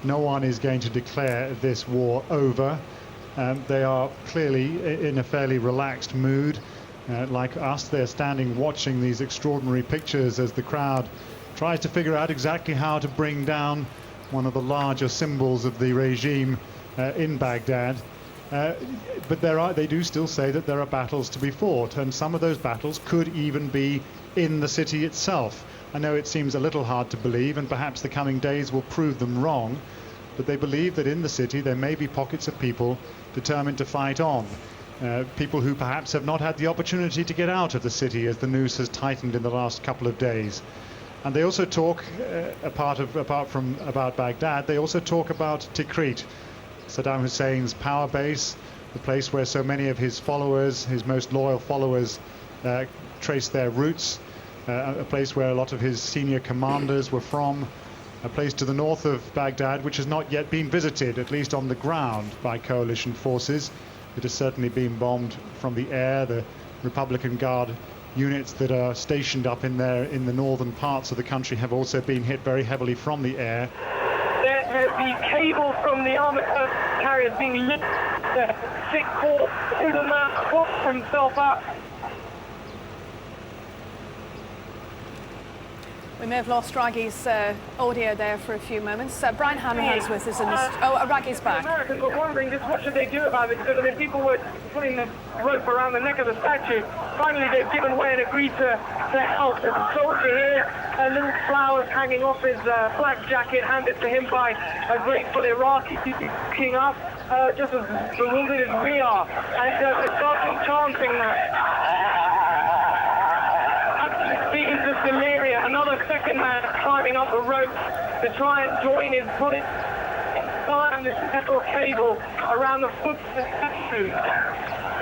no one is going to declare this war over. They are clearly in a fairly relaxed mood. Like us, they're standing watching these extraordinary pictures as the crowd tries to figure out exactly how to bring down one of the larger symbols of the regime in Baghdad. But they do still say that there are battles to be fought, and some of those battles could even be in the city itself. I know it seems a little hard to believe, and perhaps the coming days will prove them wrong, but they believe that in the city there may be pockets of people determined to fight on. People who perhaps have not had the opportunity to get out of the city as the news has tightened in the last couple of days. And they also talk, apart from about Baghdad, they also talk about Tikrit, Saddam Hussein's power base, the place where so many of his followers, his most loyal followers, trace their roots, a place where a lot of his senior commanders were from, a place to the north of Baghdad which has not yet been visited, at least on the ground, by coalition forces. It has certainly been bombed from the air. The Republican Guard units that are stationed up in there in the northern parts of the country have also been hit very heavily from the air. The cable from the armored carrier is being lit. The sick corpse in the man props himself up. We may have lost Rageh's audio there for a few moments. Brian Hanrahan's with us. Rageh's back. The Americans were wondering just what should they do about it, because people were putting the rope around the neck of the statue. Finally, they've given way and agreed to help. There's a soldier here, little flowers hanging off his black jacket, handed to him by a grateful Iraqi picking up, just as bewildered as we are. And they started chanting speaking to Deliria, another second man climbing up the rope to try and join his body behind this metal cable around the foot of the statue.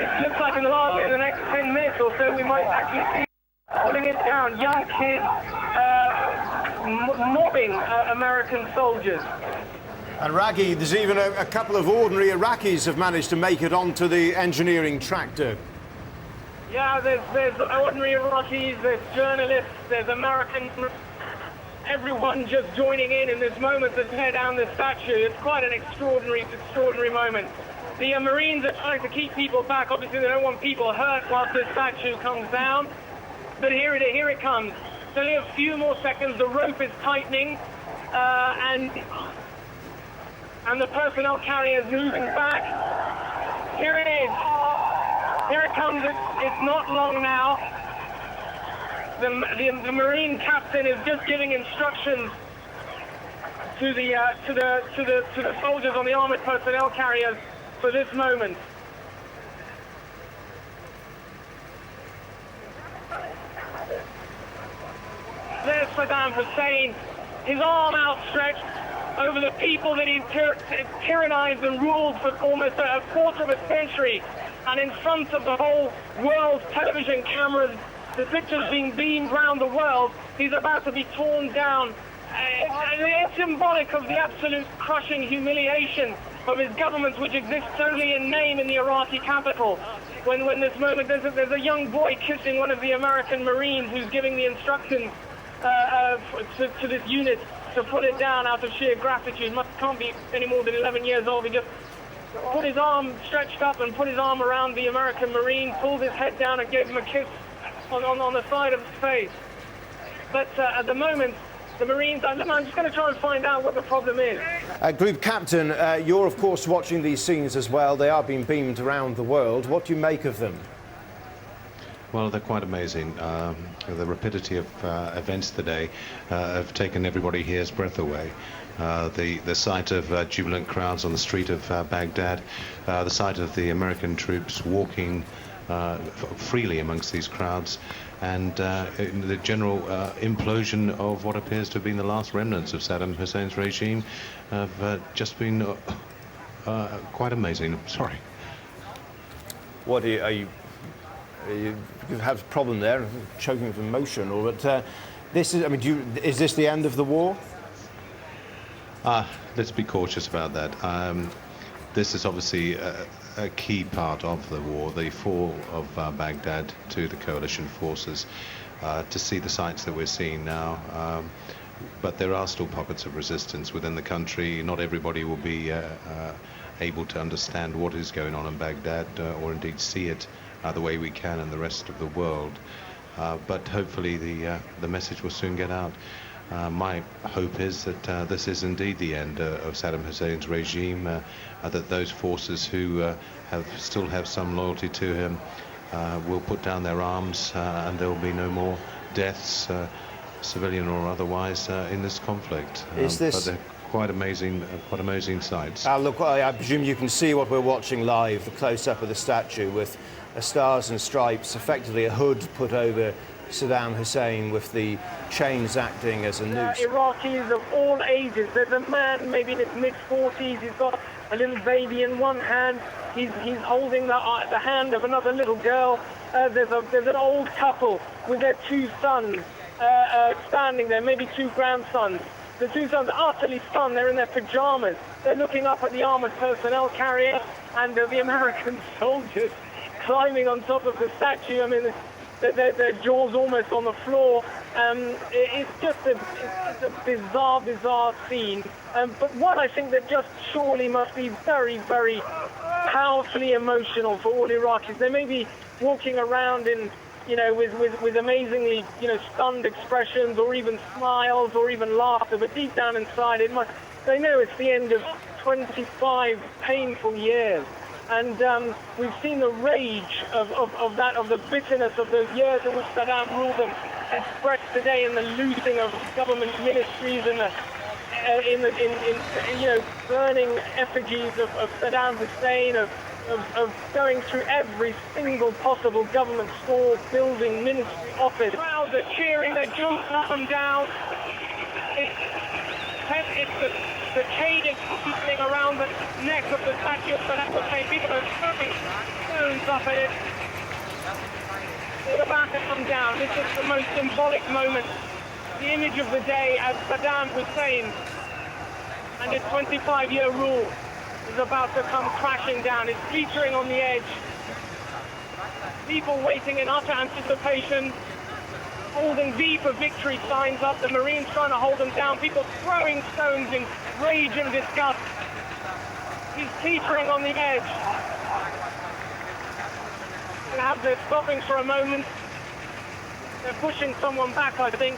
It looks like in the next 10 minutes or so we might actually see pulling it down, young kids mobbing American soldiers. And Rageh, there's even a couple of ordinary Iraqis have managed to make it onto the engineering tractor. Yeah, there's ordinary Iraqis, there's journalists, there's Americans, everyone just joining in this moment to tear down the statue. It's quite an extraordinary moment. The Marines are trying to keep people back. Obviously, they don't want people hurt whilst this statue comes down. But here it comes. It's only a few more seconds. The rope is tightening, and the personnel carrier is moving back. Here it is. Here it comes. It's not long now. The Marine captain is just giving instructions to the soldiers on the armored personnel carriers for this moment. There's Saddam Hussein, his arm outstretched over the people that he's tyrannized and ruled for almost a quarter of a century. And in front of the whole world's television cameras, the pictures being beamed around the world, he's about to be torn down. It's symbolic of the absolute crushing humiliation of his government, which exists only in name in the Iraqi capital. When this moment, there's a young boy kissing one of the American Marines who's giving the instructions to this unit to put it down out of sheer gratitude. Can't be any more than 11 years old. He just put his arm stretched up and put his arm around the American Marine, pulled his head down and gave him a kiss on the side of his face. But at the moment, the Marines, I'm just going to try and find out what the problem is. Group Captain, you're of course watching these scenes as well. They are being beamed around the world. What do you make of them? Well, they're quite amazing. The rapidity of events today have taken everybody here's breath away. The sight of jubilant crowds on the street of Baghdad, the sight of the American troops walking freely amongst these crowds, and the general implosion of what appears to have been the last remnants of Saddam Hussein's regime have just been quite amazing. Sorry. What are you have a problem there, choking with emotion, or but this is? I mean, is this the end of the war? Let's be cautious about that. This is obviously a key part of the war, the fall of Baghdad to the coalition forces. To see the sights that we're seeing now, but there are still pockets of resistance within the country. Not everybody will be able to understand what is going on in Baghdad, or indeed see it the way we can in the rest of the world. But hopefully the message will soon get out. My hope is that this is indeed the end of Saddam Hussein's regime, that those forces who still have some loyalty to him will put down their arms, and there will be no more deaths, civilian or otherwise, in this conflict. Is this... But they're quite amazing sights. Look, I presume you can see what we're watching live, the close-up of the statue with stars and stripes, effectively a hood put over Saddam Hussein with the chains acting as a noose. Iraqis of all ages. There's a man maybe in his mid-40s. He's got a little baby in one hand. He's holding the hand of another little girl. There's an old couple with their 2 sons standing there, maybe 2 grandsons. The 2 sons are utterly stunned. They're in their pajamas. They're looking up at the armored personnel carrier and the American soldiers climbing on top of the statue. I mean, their jaws almost on the floor. It's just a bizarre scene. But one I think that just surely must be very, very powerfully emotional for all Iraqis. They may be walking around in, with amazingly, stunned expressions, or even smiles, or even laughter. But deep down inside, they know it's the end of 25 painful years. And we've seen the rage of the bitterness of those years in which Saddam ruled them expressed today in the looting of government ministries and burning effigies of Saddam Hussein, of going through every single possible government store, building, ministry, office. Crowds are cheering, they're jumping up and down. It's the chain is happening around the neck of the statue of Saddam Hussein. People are throwing stones up at it. They're about to come down. This is the most symbolic moment. The image of the day as Saddam Hussein and his 25-year rule is about to come crashing down. It's featuring on the edge. People waiting in utter anticipation, holding V for victory signs up, the Marines trying to hold them down, people throwing stones in rage and disgust. He's teetering on the edge. Perhaps they're stopping for a moment. They're pushing someone back, I think.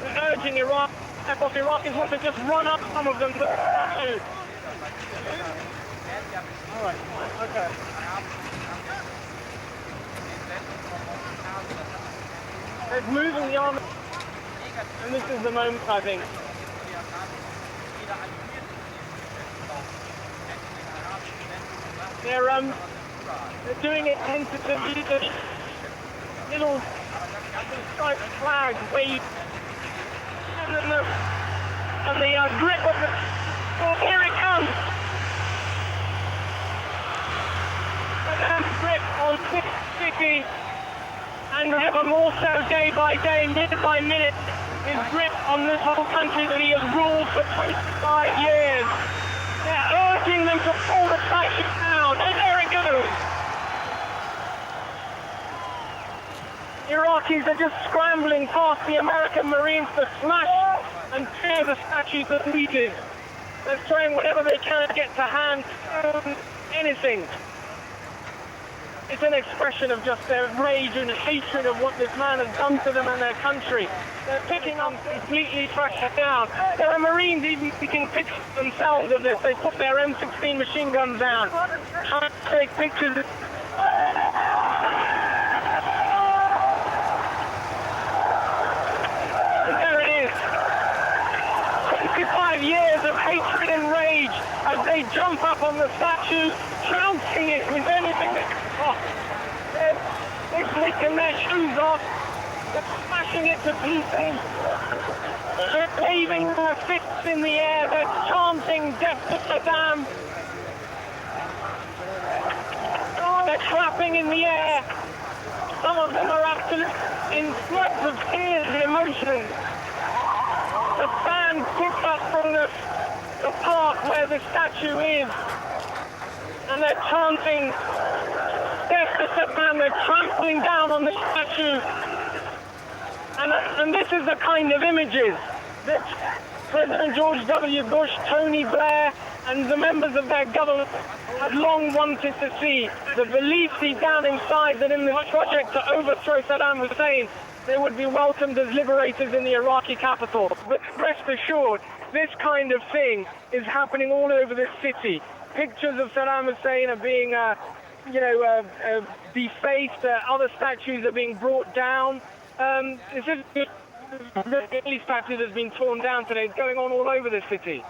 They're urging Iraq. Iraqis want to just run up some of them. All right, okay. They're moving the army, and this is the moment, I think. They're doing it tentatively. The little striped flag wave, and the grip of the. Oh, here it comes! The grip on this city. And ever more so day by day, minute by minute, his grip on this whole country that he has ruled for 25 years. They're urging them to pull the statue down, and there it goes. Iraqis are just scrambling past the American Marines to smash and tear the statue to pieces. They're trying whatever they can to get to hand, anything. It's an expression of just their rage and hatred of what this man has done to them and their country. They're picking up completely trashing down. There are Marines even taking pictures themselves of this. They put their M16 machine guns down, trying to take pictures. There it is. 25 years of hatred and rage as they jump up on the statue, trouncing it with anything that they're flicking their shoes off, they're smashing it to pieces, they're waving their fists in the air, they're chanting death to Saddam, they're clapping in the air, some of them are absolutely in floods of tears and emotion. The band picks up from the park where the statue is, and they're chanting death to Saddam. They're trampling down on the statue, And this is the kind of images that President George W. Bush, Tony Blair, and the members of their government had long wanted to see. The belief deep down inside that in this project to overthrow Saddam Hussein, they would be welcomed as liberators in the Iraqi capital. But rest assured, this kind of thing is happening all over this city. Pictures of Saddam Hussein are being, defaced. Other statues are being brought down. This is the statue that's been torn down today. It's going on all over this city.